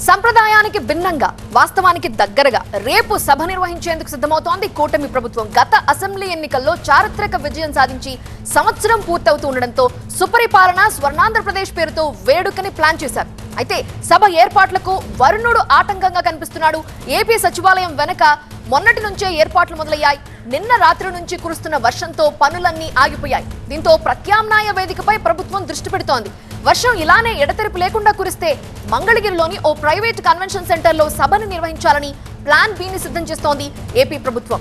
సంప్రదాయానికి భిన్నంగా వాస్తవానికి దగ్గరగా రేపు సభ నిర్వహించేందుకు సిద్ధమవుతోంది కూటమి ప్రభుత్వం. గత అసెంబ్లీ ఎన్నికల్లో చారిత్రక విజయం సాధించి సంవత్సరం పూర్తవుతూ ఉండడంతో సుపరిపాలన స్వర్ణాంధ్రప్రదేశ్ పేరుతో వేడుకని ప్లాన్ చేశారు. అయితే సభ ఏర్పాట్లకు వరుణుడు ఆటంకంగా కనిపిస్తున్నాడు. ఏపీ సచివాలయం వెనక మొన్నటి నుంచే ఏర్పాట్లు మొదలయ్యాయి. నిన్న రాత్రి నుంచి కురుస్తున్న వర్షంతో పనులన్నీ ఆగిపోయాయి. దీంతో ప్రత్యామ్నాయ వేదికపై ప్రభుత్వం దృష్టి పెడుతోంది. వర్షం ఇలానే ఎడతెరిపి లేకుండా కురిస్తే మంగళగిరిలోని ఓ ప్రైవేట్ కన్వెన్షన్ సెంటర్లో సభను నిర్వహించాలని ప్లాన్ బిని సిద్ధం చేస్తోంది ఏపీ ప్రభుత్వం.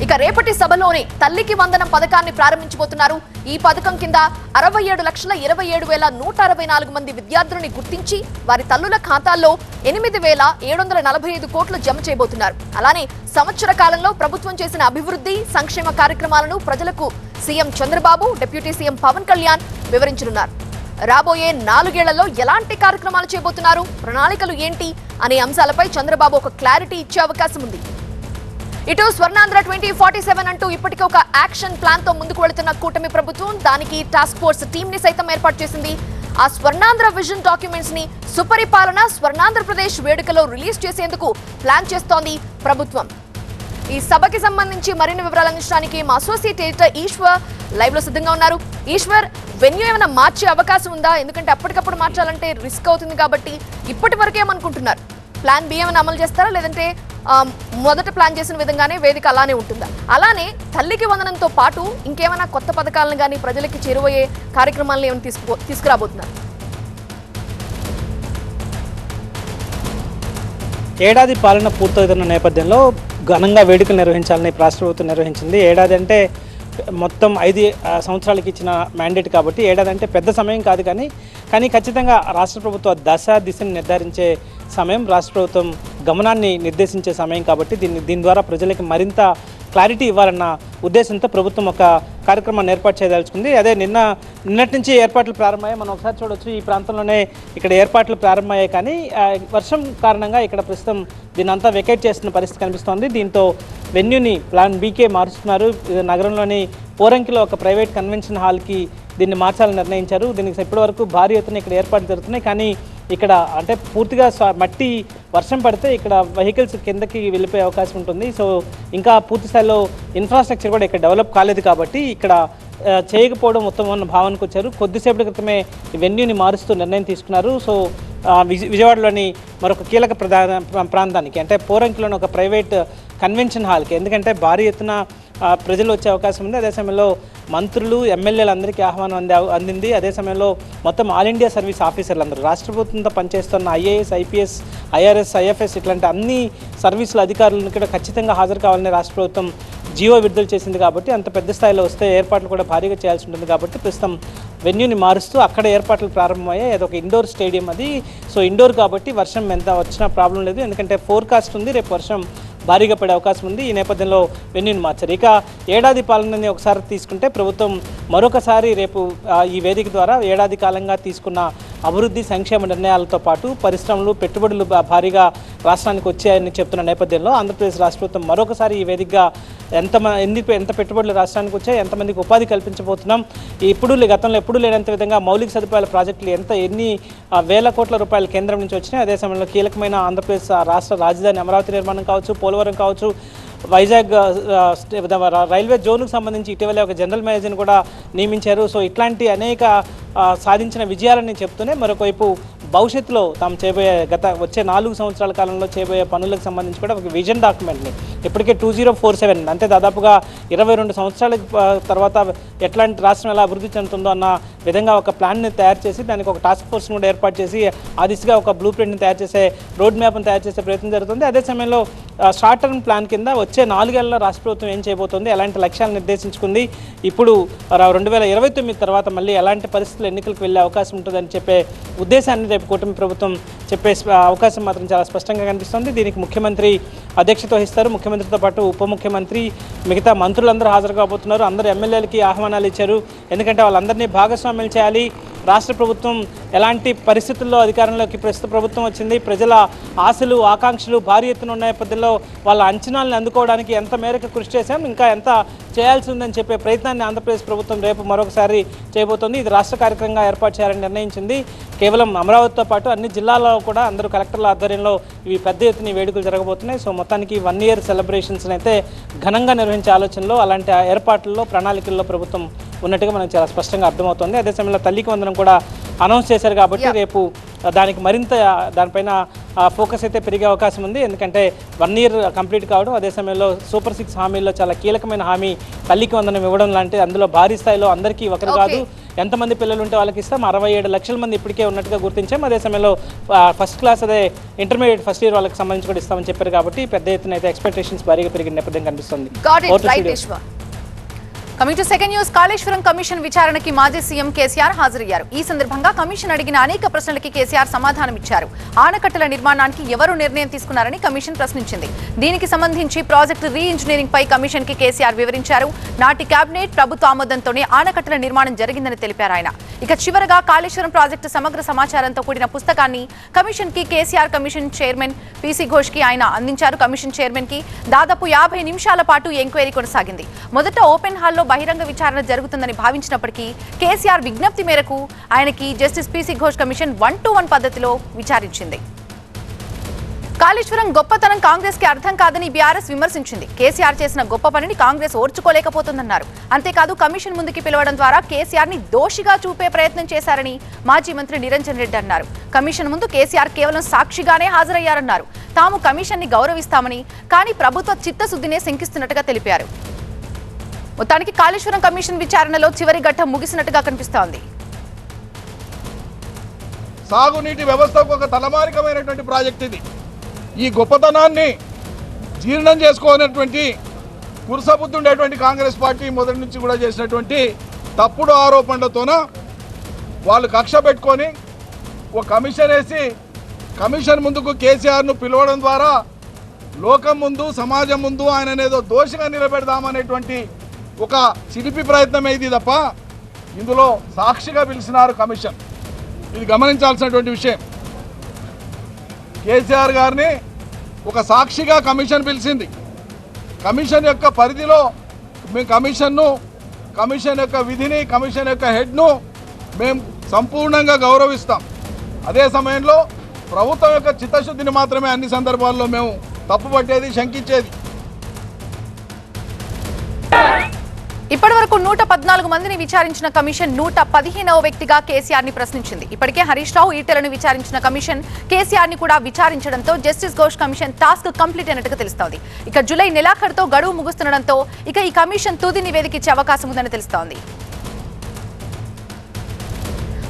ఇక రేపటి సభలోనే తల్లికి వందనం పథకాన్ని ప్రారంభించబోతున్నారు. ఈ పథకం కింద 67,27,164 మంది విద్యార్థులని గుర్తించి వారి తల్లుల ఖాతాల్లో 8,745 కోట్లు జమ చేయబోతున్నారు. అలానే సంవత్సర కాలంలో ప్రభుత్వం చేసిన అభివృద్ధి సంక్షేమ కార్యక్రమాలను ప్రజలకు CM Chandrababu, deputy CM Pawan Kalyan వివరించనున్నారు. రాబోయే 4 ఏళ్లలో ఎలాంటి కార్యక్రమాలు చేయబోతున్నారు, ప్రణాళికలు ఏంటి అనే అంశాలపై చంద్రబాబు ఒక క్లారిటీ ఇచ్చే అవకాశం ఉంది. ఇటు స్వర్ణాంధ్ర 2047 అంటూ ఇప్పటికే ఒక యాక్షన్ ప్లాన్ తో ముందుకు వెళుతున్న కూటమి ప్రభుత్వం దానికి టాస్క్ ఫోర్స్ టీమ్ ని సైతం ఏర్పాటు చేసింది. ఆ స్వర్ణాంధ్ర విజన్ డాక్యుమెంట్స్ ని సుపరిపాలన స్వర్ణాంధ్రప్రదేశ్ వేడుకలో రిలీజ్ చేసేందుకు ప్లాన్ చేస్తోంది ప్రభుత్వం. ఈ సభకి సంబంధించి మరిన్ని వివరాలు అందించడానికి మా అసోసియేట్ ఎడిటర్ ఈశ్వర్ లైవ్ లో సిద్ధంగా ఉన్నారు. ఈశ్వర్, వెన్యూ ఏమైనా మార్చే అవకాశం ఉందా? ఎందుకంటే అప్పటికప్పుడు మార్చాలంటే రిస్క్ అవుతుంది కాబట్టి ఇప్పటి వరకు ఏమనుకుంటున్నారు? ప్లాన్ బి ఏమైనా అమలు చేస్తారా, లేదంటే మొదట ప్లాన్ చేసిన విధంగానే వేదిక అలానే ఉంటుందా? అలానే తల్లికి వందనంతో పాటు ఇంకేమైనా కొత్త పథకాలను కానీ ప్రజలకి చేరువయ్యే కార్యక్రమాలను ఏమైనా తీసుకురాబోతున్నారు? ఏడాది పాలన పూర్తవుతున్న నేపథ్యంలో ఘనంగా వేడుకలు నిర్వహించాలని రాష్ట్ర ప్రభుత్వం నిర్వహించింది. ఏడాది అంటే మొత్తం 5 సంవత్సరాలకి ఇచ్చిన మ్యాండేట్ కాబట్టి ఏడాది అంటే పెద్ద సమయం కాదు. కానీ ఖచ్చితంగా రాష్ట్ర ప్రభుత్వ దిశని నిర్ధారించే సమయం, రాష్ట్ర ప్రభుత్వం గమనాన్ని నిర్దేశించే సమయం కాబట్టి దీని ద్వారా ప్రజలకు మరింత క్లారిటీ ఇవ్వాలన్న ఉద్దేశంతో ప్రభుత్వం ఒక కార్యక్రమాన్ని ఏర్పాటు చేయదలుచుకుంది. అదే నిన్నటి నుంచి ఏర్పాట్లు ప్రారంభమయ్యాయి. మనం ఒకసారి చూడొచ్చు, ఈ ప్రాంతంలోనే ఇక్కడ ఏర్పాట్లు ప్రారంభమయ్యాయి. కానీ వర్షం కారణంగా ఇక్కడ ప్రస్తుతం దీన్ని అంతా వెకేట్ చేస్తున్న పరిస్థితి కనిపిస్తోంది. దీంతో వెన్యూని ప్లాన్ బీకే మారుస్తున్నారు. నగరంలోని పోరంకిలో ఒక ప్రైవేట్ కన్వెన్షన్ హాల్కి దీన్ని మార్చాలని నిర్ణయించారు. దీనికి ఇప్పటివరకు భారీ ఎత్తున ఇక్కడ ఏర్పాట్లు జరుగుతున్నాయి. కానీ ఇక్కడ అంటే పూర్తిగా మట్టి వర్షం పడితే ఇక్కడ వెహికల్స్ కిందకి వెళ్ళిపోయే అవకాశం ఉంటుంది. సో ఇంకా పూర్తి స్థాయిలో ఇన్ఫ్రాస్ట్రక్చర్ కూడా ఇక్కడ డెవలప్ కాలేదు కాబట్టి ఇక్కడ చేయకపోవడం ఉత్తమమైన భావనకు వచ్చారు. కొద్దిసేపటి క్రితమే వెన్యూని మారుస్తూ నిర్ణయం తీసుకున్నారు. సో విజయవాడలోని మరొక కీలక ప్రాంతానికి అంటే పోరంకిలోని ఒక ప్రైవేట్ కన్వెన్షన్ హాల్కి, ఎందుకంటే భారీ ఎత్తున ప్రజలు వచ్చే అవకాశం ఉంది. అదే సమయంలో మంత్రులు, ఎమ్మెల్యేలు అందరికీ ఆహ్వానం అందింది. అదే సమయంలో మొత్తం ఆల్ ఇండియా సర్వీస్ ఆఫీసర్లు అందరూ రాష్ట్ర ప్రభుత్వంతో పనిచేస్తున్న ఐఏఎస్, ఐపీఎస్, ఐఆర్ఎస్, ఐఎఫ్ఎస్ ఇట్లాంటి అన్ని సర్వీసుల అధికారులను కూడా ఖచ్చితంగా హాజరు కావాలని రాష్ట్ర ప్రభుత్వం జియో విడుదల చేసింది. కాబట్టి అంత పెద్ద స్థాయిలో వస్తే ఏర్పాట్లు కూడా భారీగా చేయాల్సి ఉంటుంది. కాబట్టి ప్రస్తుతం వెన్యూని మారుస్తూ అక్కడ ఏర్పాట్లు ప్రారంభమయ్యాయి. అదొక ఇండోర్ స్టేడియం అది. సో ఇండోర్ కాబట్టి వర్షం ఎంత వచ్చినా ప్రాబ్లం లేదు, ఎందుకంటే ఫోర్కాస్ట్ ఉంది, రేపు వర్షం భారీగా పడే అవకాశం ఉంది. ఈ నేపథ్యంలో వెన్యూని మార్చారు. ఇక ఏడాది పాలనని ఒకసారి తీసుకుంటే ప్రభుత్వం మరొకసారి రేపు ఈ వేదిక ద్వారా ఏడాది కాలంగా తీసుకున్న అభివృద్ధి సంక్షేమ నిర్ణయాలతో పాటు పరిశ్రమలు, పెట్టుబడులు భారీగా రాష్ట్రానికి వచ్చాయని చెప్తున్న నేపథ్యంలో ఆంధ్రప్రదేశ్ రాష్ట్ర ప్రభుత్వం మరొకసారి ఈ వేదికగా ఎంత పెట్టుబడులు రాష్ట్రానికి వచ్చాయి, ఎంతమందికి ఉపాధి కల్పించబోతున్నాం, గతంలో ఎప్పుడూ లేనంత విధంగా మౌలిక సదుపాయాల ప్రాజెక్టులు ఎన్ని వేల కోట్ల రూపాయల కేంద్రం నుంచి వచ్చినాయి. అదే సమయంలో కీలకమైన ఆంధ్రప్రదేశ్ రాష్ట్ర రాజధాని అమరావతి నిర్మాణం కావచ్చు, పోలవరం కావచ్చు, వైజాగ్ రైల్వే జోన్కు సంబంధించి ఇటీవలే ఒక జనరల్ మేనేజర్ని కూడా నియమించారు. సో ఇట్లాంటి అనేక సాధించిన విజయాలని చెప్తూనే మరొకవైపు భవిష్యత్తులో తాము వచ్చే 4 సంవత్సరాల కాలంలో చేయబోయే పనులకు సంబంధించి కూడా ఒక విజన్ డాక్యుమెంట్ని ఇప్పటికే 2047 అంటే దాదాపుగా 22 సంవత్సరాల తర్వాత ఎట్లాంటి రాష్ట్రం ఎలా అభివృద్ధి చెందుతుందో అన్న విధంగా ఒక ప్లాన్ని తయారు చేసి దానికి ఒక టాస్క్ ఫోర్స్ని కూడా ఏర్పాటు చేసి ఆ దిశగా ఒక బ్లూ ప్రింట్ని తయారు చేసే రోడ్ మ్యాప్ని తయారు చేసే ప్రయత్నం జరుగుతుంది. అదే సమయంలో షార్ట్ టర్మ్ ప్లాన్ కింద వచ్చే 4 ఏళ్లలో రాష్ట్ర ప్రభుత్వం ఏం చేయబోతోంది, ఎలాంటి లక్ష్యాలు నిర్దేశించుకుంది, ఇప్పుడు 2029 తర్వాత మళ్ళీ ఎలాంటి పరిస్థితులు ఎన్నికలకు వెళ్ళే అవకాశం ఉంటుందని చెప్పే ఉద్దేశాన్ని రేపు కూటమి ప్రభుత్వం చెప్పే అవకాశం మాత్రం చాలా స్పష్టంగా కనిపిస్తుంది. దీనికి ముఖ్యమంత్రి అధ్యక్షత వహిస్తారు. ముఖ్యమంత్రితో పాటు ఉప ముఖ్యమంత్రి, మిగతా మంత్రులందరూ హాజరు కాబోతున్నారు. అందరూ ఎమ్మెల్యేలకి ఆహ్వానాలు ఇచ్చారు. ఎందుకంటే వాళ్ళందరినీ భాగస్వామ్యం చేయాలి. రాష్ట్ర ప్రభుత్వం ఎలాంటి పరిస్థితుల్లో అధికారంలోకి ప్రస్తుత ప్రభుత్వం వచ్చింది, ప్రజల ఆశలు ఆకాంక్షలు భారీ ఎత్తున ఉన్న నేపథ్యంలో వాళ్ళ అంచనాలను అందుకోవడానికి ఎంత మేరకు కృషి చేశాం, ఇంకా ఎంత చేయాల్సి ఉందని చెప్పే ప్రయత్నాన్ని ఆంధ్రప్రదేశ్ ప్రభుత్వం రేపు మరొకసారి చేయబోతోంది. ఇది రాష్ట్ర కార్యక్రమంగా ఏర్పాటు చేయాలని నిర్ణయించింది. కేవలం అమరావతితో పాటు అన్ని జిల్లాల్లో కూడా అందరూ కలెక్టర్ల ఆధ్వర్యంలో ఇవి పెద్ద ఎత్తున వేడుకలు జరగబోతున్నాయి. సో మొత్తానికి 1 year సెలబ్రేషన్స్ని అయితే ఘనంగా నిర్వహించే ఆలోచనలో, అలాంటి ఏర్పాట్లలో ప్రణాళికల్లో ప్రభుత్వం ఉన్నట్టుగా మనకు చాలా స్పష్టంగా అర్థమవుతుంది. అదే సమయంలో తల్లికి వందనం కూడా అనౌన్స్ చేశారు కాబట్టి రేపు దానికి మరింత దానిపైన ఫోకస్ అయితే పెరిగే అవకాశం ఉంది. ఎందుకంటే 1 year కంప్లీట్ కావడం, అదే సమయంలో సూపర్ 6 హామీల్లో చాలా కీలకమైన హామీ తల్లికి వందనం ఇవ్వడం లాంటిది. అందులో భారీ స్థాయిలో అందరికీ ఒకరు కాదు, ఎంతమంది పిల్లలు ఉంటే వాళ్ళకి ఇస్తాం. 67 లక్షల మంది ఇప్పటికే ఉన్నట్టుగా గుర్తించాం. అదే సమయంలో ఫస్ట్ క్లాస్ అదే ఇంటర్మీడియట్ ఫస్ట్ ఇయర్ వాళ్ళకి సంబంధించి కూడా ఇస్తామని చెప్పారు కాబట్టి పెద్ద ఎత్తున అయితే ఎక్స్పెక్టేషన్స్ భారీగా పెరిగిన నేపథ్యం కనిపిస్తుంది. Coming to second news, Kaleshwaram commission విచారణకి మాజీ సీఎం కేసీఆర్ హాజరయ్యారు. ఈ సందర్భంగా కమిషన్ అడిగిన అనేక ప్రశ్నలకి కేసీఆర్ సమాధానమిచ్చారు. ఆనకట్టల నిర్మాణానికి ఎవరు నిర్ణయం తీసుకున్నారని కమిషన్ ప్రశ్నించింది. దీనికి సంబంధించి ప్రాజెక్టు రీ ఇంజనీరింగ్ పై కమిషన్ కి కేసీఆర్ వివరించారు. నాటి కేబినెట్ ప్రభుత్వ ఆమోదంతోనే ఆనకట్టల నిర్మాణం జరిగిందని తెలిపారు ఆయన. ఇక చివరగా కాళేశ్వరం ప్రాజెక్టు సమగ్ర సమాచారంతో కూడిన పుస్తకాన్ని కమిషన్ కి KCR commission chairman PC Ghosh కి ఆయన అందించారు. కమిషన్ చైర్మన్ కి దాదాపు 50 నిమిషాల పాటు ఎంక్వైరీ కొనసాగింది. మొదట ఓపెన్ హాల్లో బహిరంగ విచారణ జరుగుతుందని భావించినప్పటికీ కేసీఆర్ విజ్ఞప్తి మేరకు ఆయనకి justice PC Ghosh commission 1-to-1 పద్ధతిలో విచారించింది. కాళేశ్వరం గొప్పతనం కాంగ్రెస్ కి అర్థం కాదని బీఆర్ఎస్ విమర్శించింది. కేసీఆర్ చేసిన గొప్ప పనిని కాంగ్రెస్ ఓర్చుకోలేకపోతుందన్నారు. అంతేకాదు కమిషన్ ముందుకి పిలవడం ద్వారా కేసీఆర్ ని దోషిగా చూపే ప్రయత్నం చేశారని మాజీ మంత్రి నిరంజన్ రెడ్డి అన్నారు. కమిషన్ ముందు కేసీఆర్ కేవలం సాక్షిగానే హాజరయ్యారన్నారు. తాము కమిషన్ ని గౌరవిస్తామని, కానీ ప్రభుత్వ చిత్తశుద్ధినే శంకిస్తున్నట్టుగా తెలిపారు. మొత్తానికి కాళేశ్వరం కమిషన్ విచారణలో చివరి ఘట్టం ముగిసినట్టుగా కనిపిస్తోంది. సాగునీటి వ్యవస్థకు ఒక తలమానికమైనటువంటి ప్రాజెక్ట్ ఇది. ఈ గొప్పతనాన్ని జీర్ణం చేసుకోనటువంటి కురుసబుద్ధి ఉండేటువంటి కాంగ్రెస్ పార్టీ మొదటి నుంచి కూడా చేసినటువంటి తప్పుడు ఆరోపణలతోన వాళ్ళు కక్ష పెట్టుకొని ఒక కమిషన్ వేసి కమిషన్ ముందుకు కేసీఆర్ను పిలవడం ద్వారా లోకం ముందు సమాజం ముందు ఆయననేదో దోషిగా నిలబెడదామనేటువంటి ఒక చిలిపి ప్రయత్నం ఇది తప్ప ఇందులో సాక్షిగా పిలిచినారు కమిషన్. ఇది గమనించాల్సినటువంటి విషయం. కేసీఆర్ గారిని ఒక సాక్షిగా కమిషన్ పిలిచింది. కమిషన్ యొక్క పరిధిలో మేము కమిషన్ యొక్క విధిని, కమిషన్ యొక్క హెడ్ను మేము సంపూర్ణంగా గౌరవిస్తాం. అదే సమయంలో ప్రభుత్వం యొక్క చిత్తశుద్ధిని మాత్రమే అన్ని సందర్భాల్లో మేము తప్పుపట్టేది, శంకించేది. ఇప్పటి వరకు 114 మందిని విచారించిన కమిషన్ 115వ వ్యక్తిగా కేసీఆర్ ని ప్రశ్నించింది. ఇప్పటికే హరీష్ రావు, ఈటెలను విచారించిన కమిషన్ కేసీఆర్ ని కూడా విచారించడంతో justice Ghosh commission task complete అయినట్టుగా తెలుస్తోంది. ఇక జూలై నెలాఖరుతో గడువు ముగుస్తుండటంతో ఇక ఈ కమిషన్ తుది నివేదిక ఇచ్చే అవకాశం ఉందని తెలుస్తోంది.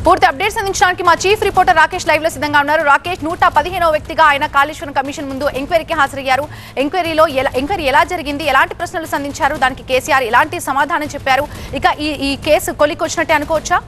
పూర్తి అప్డేట్స్ అందించడానికి మా చీఫ్ రిపోర్టర్ రాకేష్ లైవ్ లో సిద్ధంగా ఉన్నారు. రాకేష్, 115వ వ్యక్తిగా ఆయన కాళేశ్వరం కమిషన్ ముందు ఎంక్వైరీకి హాజరయ్యారు. ఎంక్వైరీ ఎలా జరిగింది, ఎలాంటి ప్రశ్నలు సంధించారు, దానికి కేసీఆర్ ఎలాంటి సమాధానం చెప్పారు, ఇక ఈ కేసు కొలికొచ్చినట్టే అనుకోవచ్చా?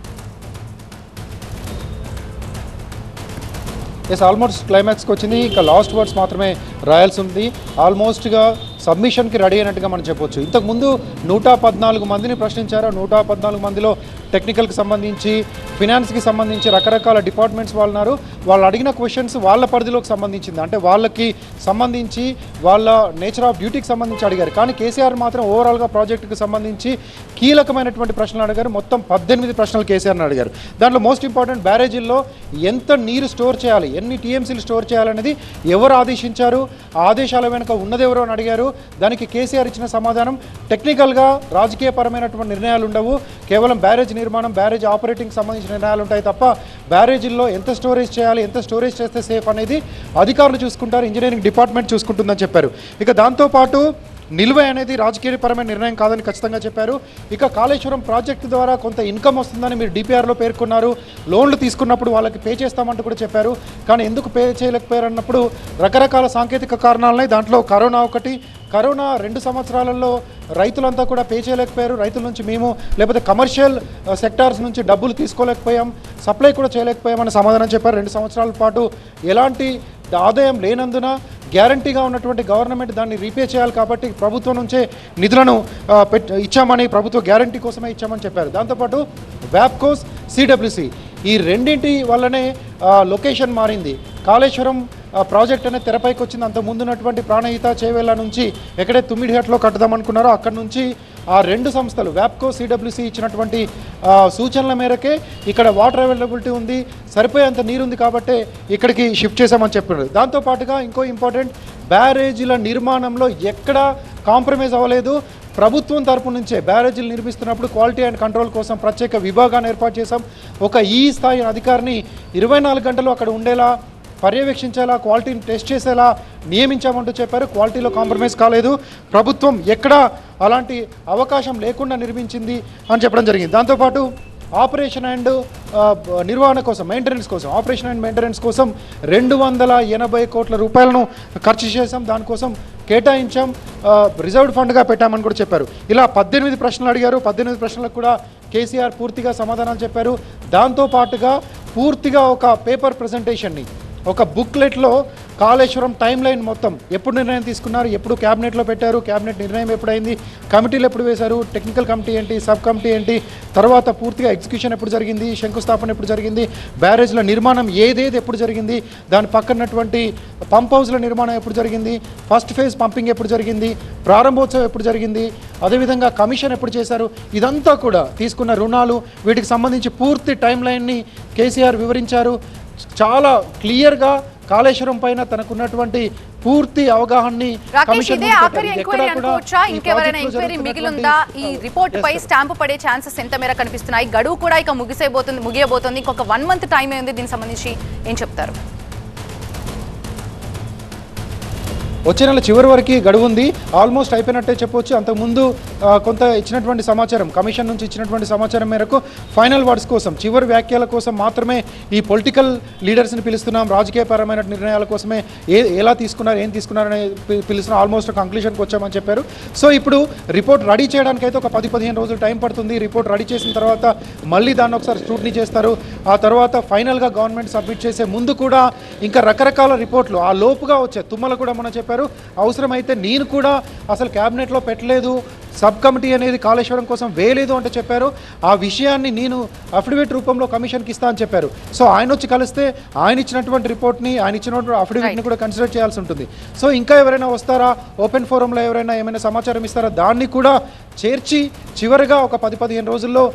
ఆల్మోస్ట్ క్లైమాక్స్కి వచ్చింది. ఇంకా లాస్ట్ వర్డ్స్ మాత్రమే రాయాల్సి ఉంది. ఆల్మోస్ట్గా సబ్మిషన్కి రెడీ అయినట్టుగా మనం చెప్పొచ్చు. ఇంతకుముందు 114 మందిని ప్రశ్నించారు. 114 మందిలో టెక్నికల్కి సంబంధించి, ఫినాన్స్కి సంబంధించి రకరకాల డిపార్ట్మెంట్స్ వాళ్ళు వాళ్ళు అడిగిన క్వశ్చన్స్ వాళ్ళ పరిధిలోకి సంబంధించింది, అంటే వాళ్ళకి సంబంధించి వాళ్ళ నేచర్ ఆఫ్ డ్యూటీకి సంబంధించి అడిగారు. కానీ కేసీఆర్ మాత్రం ఓవరాల్గా ప్రాజెక్టుకి సంబంధించి కీలకమైనటువంటి ప్రశ్నలు అడిగారు. మొత్తం 18 ప్రశ్నలు కేసీఆర్ని అడిగారు. దాంట్లో మోస్ట్ ఇంపార్టెంట్ బ్యారేజీల్లో ఎంత నీరు స్టోర్ చేయాలి, ఎన్ని టీఎంసీలు స్టోర్ చేయాలనేది ఎవరు ఆదేశించారు, ఆదేశాల వెనుక ఉన్నదెవరో అని అడిగారు. దానికి కేసీఆర్ ఇచ్చిన సమాధానం టెక్నికల్గా రాజకీయపరమైనటువంటి నిర్ణయాలు ఉండవు, కేవలం బ్యారేజ్ నిర్మాణం, బ్యారేజ్ ఆపరేటింగ్ సంబంధించిన నిర్ణయాలు ఉంటాయి తప్ప బ్యారేజీల్లో ఎంత స్టోరేజ్ చేయాలి, ఎంత స్టోరేజ్ చేస్తే సేఫ్ అనేది అధికారులు చూసుకుంటారు, ఇంజనీరింగ్ డిపార్ట్మెంట్ చూసుకుంటుందని చెప్పారు. ఇక దాంతోపాటు నిల్వ అనేది రాజకీయపరమైన నిర్ణయం కాదని ఖచ్చితంగా చెప్పారు. ఇక కాళేశ్వరం ప్రాజెక్టు ద్వారా కొంత ఇన్కమ్ వస్తుందని మీరు డిపిఆర్లో పేర్కొన్నారు. లోన్లు తీసుకున్నప్పుడు వాళ్ళకి పే చేస్తామంటూ కూడా చెప్పారు. కానీ ఎందుకు పే చేయలేకపోయారు అన్నప్పుడు రకరకాల సాంకేతిక కారణాలున్నాయి. దాంట్లో కరోనా ఒకటి. కరోనా 2 సంవత్సరాలలో రైతులంతా కూడా పే చేయలేకపోయారు. రైతుల నుంచి మేము లేకపోతే కమర్షియల్ సెక్టార్స్ నుంచి డబ్బులు తీసుకోలేకపోయాం, సప్లై కూడా చేయలేకపోయామని సమాధానం చెప్పారు. 2 సంవత్సరాల పాటు ఎలాంటి ఆదాయం లేనందున గ్యారంటీగా ఉన్నటువంటి గవర్నమెంట్ దాన్ని రీపే చేయాలి కాబట్టి ప్రభుత్వం నుంచే నిధులను ఇచ్చామని, ప్రభుత్వ గ్యారంటీ కోసమే ఇచ్చామని చెప్పారు. దాంతోపాటు వ్యాప్కోస్, సిడబ్ల్యూసి ఈ రెండింటి వల్లనే లొకేషన్ మారింది. కాళేశ్వరం ప్రాజెక్ట్ అనేది తెరపైకి వచ్చింది. అంత ముందున్నటువంటి ప్రాణహిత చేవేళ్ల నుంచి ఎక్కడే తుమ్మిడిహట్లో కట్టుదామనుకున్నారో అక్కడి నుంచి ఆ రెండు సంస్థలు వ్యాప్కో సిడబ్ల్యూసి ఇచ్చినటువంటి సూచనల మేరకే ఇక్కడ వాటర్ అవైలబిలిటీ ఉంది, సరిపోయేంత నీరుంది కాబట్టి ఇక్కడికి షిఫ్ట్ చేశామని చెప్పారు. దాంతోపాటుగా ఇంకో ఇంపార్టెంట్, బ్యారేజీల నిర్మాణంలో ఎక్కడా కాంప్రమైజ్ అవ్వలేదు. ప్రభుత్వం తరపు నుంచే బ్యారేజీలు నిర్మిస్తున్నప్పుడు క్వాలిటీ అండ్ కంట్రోల్ కోసం ప్రత్యేక విభాగాన్ని ఏర్పాటు చేశాం. ఒక ఈ స్థాయి అధికారిని 24 గంటలు అక్కడ ఉండేలా పర్యవేక్షించేలా, క్వాలిటీని టెస్ట్ చేసేలా నియమించామంటూ చెప్పారు. క్వాలిటీలో కాంప్రమైజ్ కాలేదు, ప్రభుత్వం ఎక్కడా అలాంటి అవకాశం లేకుండా నిర్మించింది అని చెప్పడం జరిగింది. దాంతోపాటు ఆపరేషన్ అండ్ నిర్వహణ కోసం, మెయింటెనెన్స్ కోసం, ఆపరేషన్ అండ్ మెయింటెనెన్స్ కోసం 280 కోట్ల రూపాయలను ఖర్చు చేశాం, దానికోసం కేటాయించాం, రిజర్వ్డ్ ఫండ్గా పెట్టామని కూడా చెప్పారు. ఇలా 18 ప్రశ్నలు అడిగారు. 18 ప్రశ్నలకు కూడా కేసీఆర్ పూర్తిగా సమాధానాలు చెప్పారు. దాంతోపాటుగా పూర్తిగా ఒక పేపర్ ప్రజెంటేషన్ని, ఒక బుక్లెట్లో కాళేశ్వరం టైం లైన్ మొత్తం ఎప్పుడు నిర్ణయం తీసుకున్నారు, ఎప్పుడు క్యాబినెట్లో పెట్టారు, క్యాబినెట్ నిర్ణయం ఎప్పుడైంది, కమిటీలు ఎప్పుడు వేశారు, టెక్నికల్ కమిటీ ఏంటి, సబ్ కమిటీ ఏంటి, తర్వాత పూర్తిగా ఎగ్జిక్యూషన్ ఎప్పుడు జరిగింది, శంకుస్థాపన ఎప్పుడు జరిగింది, బ్యారేజ్ల నిర్మాణం ఏదేది ఎప్పుడు జరిగింది, దాని పక్కనటువంటి పంప్ హౌస్ల నిర్మాణం ఎప్పుడు జరిగింది, ఫస్ట్ ఫేజ్ పంపింగ్ ఎప్పుడు జరిగింది, ప్రారంభోత్సవం ఎప్పుడు జరిగింది, అదేవిధంగా కమిషన్ ఎప్పుడు చేశారు, ఇదంతా కూడా తీసుకున్న రుణాలు, వీటికి సంబంధించి పూర్తి టైం లైన్ని కేసీఆర్ వివరించారు. చాలా క్లియర్గా కాళేశ్వరం పైన తనకున్నటువంటి పూర్తి అవగాహనని రాకేష్, ఇదే ఆఖరి ఎంక్వైరీ అనుకోవచ్చా? ఇంకెవరైనా ఎంక్వైరీ మిగిలిందా? ఈ రిపోర్ట్ పై స్టాంపు పడే ఛాన్సెస్ ఎంత మేర కనిపిస్తున్నాయి? గడువు కూడా ఇక ముగియబోతుంది. ఇంకొక 1 మంత్ టైం ఉంది. దీనికి సంబంధించి ఏం చెప్తారు? వచ్చే నెల చివరి వరకు గడువు ఉంది. ఆల్మోస్ట్ అయిపోయినట్టే చెప్పవచ్చు. అంతకుముందు కొంత ఇచ్చినటువంటి సమాచారం, కమిషన్ నుంచి ఇచ్చినటువంటి సమాచారం మేరకు ఫైనల్ వర్డ్స్ కోసం, చివరి వ్యాఖ్యల కోసం మాత్రమే ఈ పొలిటికల్ లీడర్స్ని పిలుస్తున్నాం, రాజకీయపరమైన నిర్ణయాల కోసమే ఎలా తీసుకున్నారు, ఏం తీసుకున్నారని పిలుస్తున్నాం, ఆల్మోస్ట్ కంక్లూషన్కి వచ్చామని చెప్పారు. సో ఇప్పుడు రిపోర్ట్ రెడీ చేయడానికైతే ఒక 10-15 రోజులు టైం పడుతుంది. రిపోర్ట్ రెడీ చేసిన తర్వాత మళ్ళీ దాన్ని ఒకసారి స్క్రూటినీ చేస్తారు. ఆ తర్వాత ఫైనల్గా గవర్నమెంట్ సబ్మిట్ చేసే ముందు కూడా ఇంకా రకరకాల రిపోర్ట్లు ఆ లోపుగా వచ్చే తుమ్మల కూడా మనం చెప్పారు. అవసరమైతే నేను కూడా అసలు క్యాబినెట్లో పెట్టలేదు, సబ్ కమిటీ అనేది కాళేశ్వరం కోసం వేయలేదు అంటే చెప్పారు. ఆ విషయాన్ని నేను అఫిడవిట్ రూపంలో కమిషన్కి ఇస్తా అని చెప్పారు. సో ఆయన వచ్చి కలిస్తే ఆయన ఇచ్చినటువంటి రిపోర్ట్ని, ఆయన ఇచ్చినటువంటి అఫిడవిట్ని కూడా కన్సిడర్ చేయాల్సి ఉంటుంది. సో ఇంకా ఎవరైనా వస్తారా, ఓపెన్ ఫోరంలో ఎవరైనా ఏమైనా సమాచారం ఇస్తారా, దాన్ని కూడా చేర్చి చివరిగా ఒక 10-15 రోజుల్లో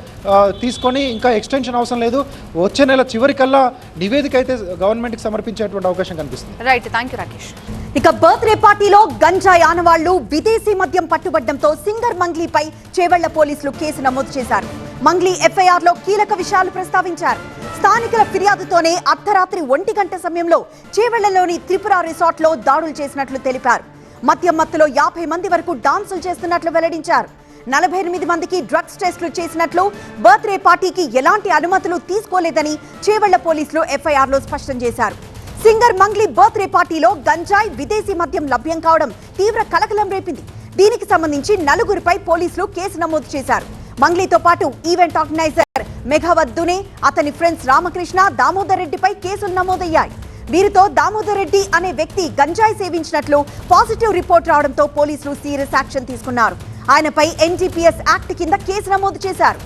తీసుకొని, ఇంకా ఎక్స్టెన్షన్ అవసరం లేదు, వచ్చే నెల చివరికల్లా నివేదిక అయితే గవర్నమెంట్కి సమర్పించేటువంటి అవకాశం కనిపిస్తుంది. Right, thank you Rakesh. ఇక బర్త్డే పార్టీలో గంజాయి ఆనవాళ్లు విదేశీ మద్యం పట్టుబడ్డంతో సింగర్ మంగ్లీపై చేవెళ్ల పోలీసులు కేసు నమోదు చేశారు. మంగ్లీ ఎఫ్ఐఆర్ లో కీలక విషయాలు ప్రస్తావించారు. స్థానికుల ఫిర్యాదుతోనే అర్ధరాత్రి 1 గంట సమయంలో చేవెళ్లలోని త్రిపుర రిసార్ట్ లో దాడులు చేసినట్లు తెలిపారు. మద్యం మత్తులో 50 మంది వరకు డాన్సులు చేస్తున్నట్లు వెల్లడించారు. 48 మందికి డ్రగ్స్ టెస్టులు చేసినట్లు, బర్త్డే పార్టీకి ఎలాంటి అనుమతులు తీసుకోలేదని చేవెళ్ల పోలీసులు ఎఫ్ఐఆర్ లో స్పష్టం చేశారు. సింగర్ మంగ్లీ బర్త్డే పార్టీలో గంజాయి, విదేశీ మద్యం లభ్యం కావడం తీవ్ర కలకలం రేపింది. దీనికి సంబంధించి 4గురిపై పోలీసులు కేసు నమోదు చేశారు. మంగ్లీతో పాటు ఈవెంట్ ఆర్గనైజర్ మెఘావత్ దునే, అతని ఫ్రెండ్స్ రామకృష్ణ, దామోదర్ రెడ్డిపై కేసులు నమోదయ్యాయి. వీరితో దామోదర్ రెడ్డి అనే వ్యక్తి గంజాయి సేవించినట్లు పాజిటివ్ రిపోర్ట్ రావడంతో పోలీసులు సీరియస్ యాక్షన్ తీసుకున్నారు. ఆయనపై ఎన్డీపీఎస్ యాక్ట్ కింద కేసు నమోదు చేశారు.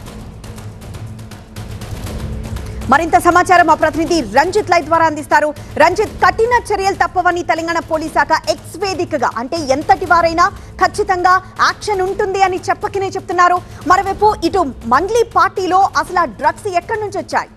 మరింత సమాచారం మా ప్రతినిధి రంజిత్ లైవ్ ద్వారా అందిస్తారు. రంజిత్, కఠిన చర్యలు తప్పవని తెలంగాణ పోలీస్ శాఖ ఎక్స్ వేదికగా, అంటే ఎంతటి వారైనా ఖచ్చితంగా యాక్షన్ ఉంటుంది అని చెప్పకనే చెప్తున్నారు. మరోవైపు ఇటు మంగ్లీ పార్టీలో అసలు ఆ డ్రగ్స్ ఎక్కడి నుంచి వచ్చాయి?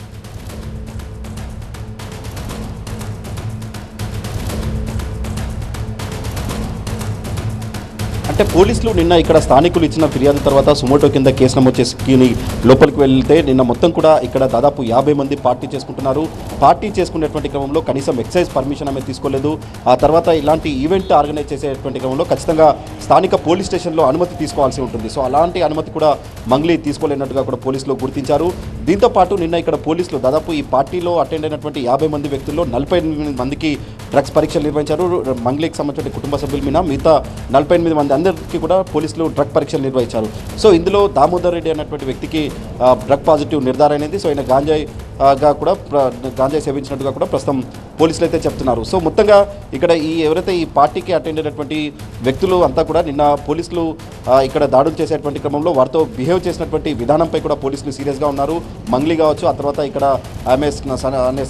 అంటే పోలీసులు నిన్న ఇక్కడ స్థానికులు ఇచ్చిన ఫిర్యాదు తర్వాత సుమోటో కింద కేసు నమోదు చేసుకుని లోపలికి వెళ్తే నిన్న మొత్తం కూడా ఇక్కడ దాదాపు 50 మంది పార్టీ చేసుకుంటున్నారు. పార్టీ చేసుకునేటువంటి క్రమంలో కనీసం ఎక్సైజ్ పర్మిషన్ అనేది తీసుకోలేదు. ఆ తర్వాత ఇలాంటి ఈవెంట్ ఆర్గనైజ్ చేసేటువంటి క్రమంలో ఖచ్చితంగా స్థానిక పోలీస్ స్టేషన్లో అనుమతి తీసుకోవాల్సి ఉంటుంది. సో అలాంటి అనుమతి కూడా మంగ్లీ తీసుకోలేనట్టుగా కూడా పోలీసులు గుర్తించారు. దీంతో పాటు నిన్న ఇక్కడ పోలీసులు దాదాపు ఈ పార్టీలో అటెండ్ అయినటువంటి 50 మంది వ్యక్తుల్లో 48 మందికి డ్రగ్స్ పరీక్షలు నిర్వహించారు. మంగ్లీకి సంబంధించిన కుటుంబ సభ్యుల మీద మిగతా 48 మంది అందరికీ కూడా పోలీసులు డ్రగ్ పరీక్షలు నిర్వహించారు. సో ఇందులో దామోదర్ రెడ్డి అనేటువంటి వ్యక్తికి డ్రగ్ పాజిటివ్ నిర్ధారణ అయింది. సో ఆయన గాంజాయి గా కూడా గాంజాయి సేవించినట్టుగా కూడా ప్రస్తుతం పోలీసులు అయితే చెప్తున్నారు. సో మొత్తంగా ఇక్కడ ఎవరైతే ఈ పార్టీకి అటెండ్ అయినటువంటి వ్యక్తులు అంతా కూడా నిన్న పోలీసులు ఇక్కడ దాడులు చేసేటువంటి క్రమంలో వారితో బిహేవ్ చేసినటువంటి విధానంపై కూడా పోలీసులు సీరియస్గా ఉన్నారు. మంగ్లీ కావచ్చు, ఆ తర్వాత ఇక్కడ ఆమె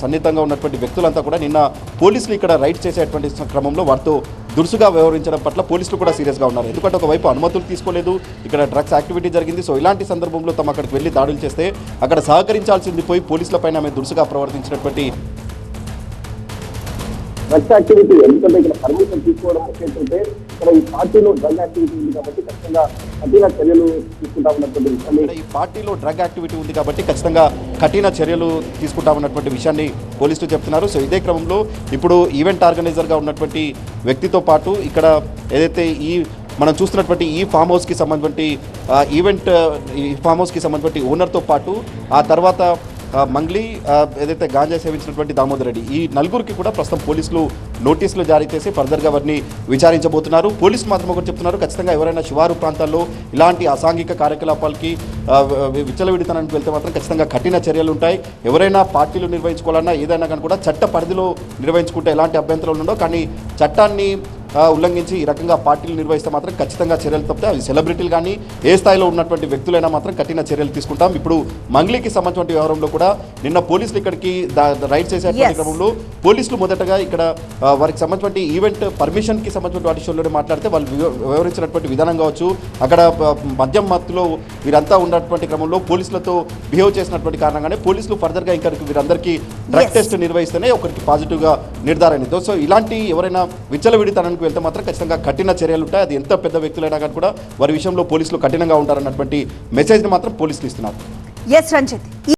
సన్నిహితంగా ఉన్నటువంటి వ్యక్తులంతా కూడా నిన్న పోలీసులు ఇక్కడ రైడ్ చేసేటువంటి క్రమంలో వారితో దురుసుగా వ్యవహరించడం పట్ల పోలీసులు కూడా సీరియస్గా ఉన్నారు. ఎందుకంటే ఒకవైపు అనుమతులు తీసుకోలేదు, ఇక్కడ డ్రగ్స్ యాక్టివిటీ జరిగింది. సో ఇలాంటి సందర్భంలో తమ అక్కడికి వెళ్ళి దాడులు చేస్తే అక్కడ సహకరించాల్సింది పోయి పోలీసులపైన ఆమె దురుసుగా ప్రవర్తించినటువంటి డ్రగ్స్ యాక్టివిటీ, ఎందుకంటే ఇక్కడ పర్మిషన్ తీసుకోవడం ముఖ్యంటే ఇక్కడ ఈ పార్టీలో డ్రగ్ యాక్టివిటీ ఉంది కాబట్టి ఖచ్చితంగా కఠిన చర్యలు తీసుకుంటామన్నటువంటి విషయాన్ని ఈ పార్టీలో డ్రగ్ యాక్టివిటీ ఉంది కాబట్టి ఖచ్చితంగా కఠిన చర్యలు తీసుకుంటామన్నటువంటి విషయాన్ని పోలీసులు చెప్తున్నారు. సో ఇదే క్రమంలో ఇప్పుడు ఈవెంట్ ఆర్గనైజర్గా ఉన్నటువంటి వ్యక్తితో పాటు ఇక్కడ ఏదైతే మనం చూస్తున్నటువంటి ఈ ఫామ్ హౌస్కి సంబంధించినటువంటి ఓనర్తో పాటు ఆ తర్వాత మంగ్లీ ఏదైతే గాంజా సేవించినటువంటి దామోదర్ రెడ్డి, ఈ నలుగురికి కూడా ప్రస్తుతం పోలీసులు నోటీసులు జారీ చేసి ఫర్దర్గా వారిని విచారించబోతున్నారు. పోలీసులు మాత్రం ఒకటి చెప్తున్నారు, ఖచ్చితంగా ఎవరైనా శివారు ప్రాంతాల్లో ఇలాంటి అసాంఘిక కార్యకలాపాలకి విచ్చలవిడితనానికి వెళ్తే మాత్రం ఖచ్చితంగా కఠిన చర్యలు ఉంటాయి. ఎవరైనా పార్టీలు నిర్వహించుకోవాలన్నా ఏదైనా కానీ కూడా చట్ట పరిధిలో నిర్వహించుకుంటే ఎలాంటి అభ్యంతరాలు ఉండవు. కానీ చట్టాన్ని ఉల్లంఘించి ఈ రకంగా పార్టీలు నిర్వహిస్తే మాత్రం ఖచ్చితంగా చర్యలు తప్పితే అవి సెలబ్రిటీలు కానీ ఏ స్థాయిలో ఉన్నటువంటి వ్యక్తులైనా మాత్రం కఠిన చర్యలు తీసుకుంటాం. ఇప్పుడు మంగ్లీకి సంబంధించిన వ్యవహారంలో కూడా నిన్న పోలీసులు ఇక్కడికి రైడ్ చేసేటువంటి క్రమంలో పోలీసులు మొదటగా ఇక్కడ వారికి సంబంధించిన ఈవెంట్ పర్మిషన్కి సంబంధించిన వాటి విషయంలోనే మాట్లాడితే వాళ్ళు వివరించినటువంటి విధానం కావచ్చు, అక్కడ మద్యం మత్తులో వీరంతా ఉన్నటువంటి క్రమంలో పోలీసులతో బిహేవ్ చేసినటువంటి కారణంగానే పోలీసులు ఫర్దర్గా ఇంకా వీరందరికీ డ్రగ్ టెస్ట్ నిర్వహిస్తేనే ఒకరికి పాజిటివ్గా నిర్ధారణ. సో ఇలాంటి ఎవరైనా విచ్చలవిడితనానికి వెళ్తే మాత్రం ఖచ్చితంగా కఠిన చర్యలు ఉంటాయి. అది ఎంత పెద్ద వ్యక్తులైనా కానీ కూడా వారి విషయంలో పోలీసులు కఠినంగా ఉంటారన్నటువంటి మెసేజ్ని మాత్రం పోలీసులు ఇస్తున్నారు. ఎస్ రంజిత్.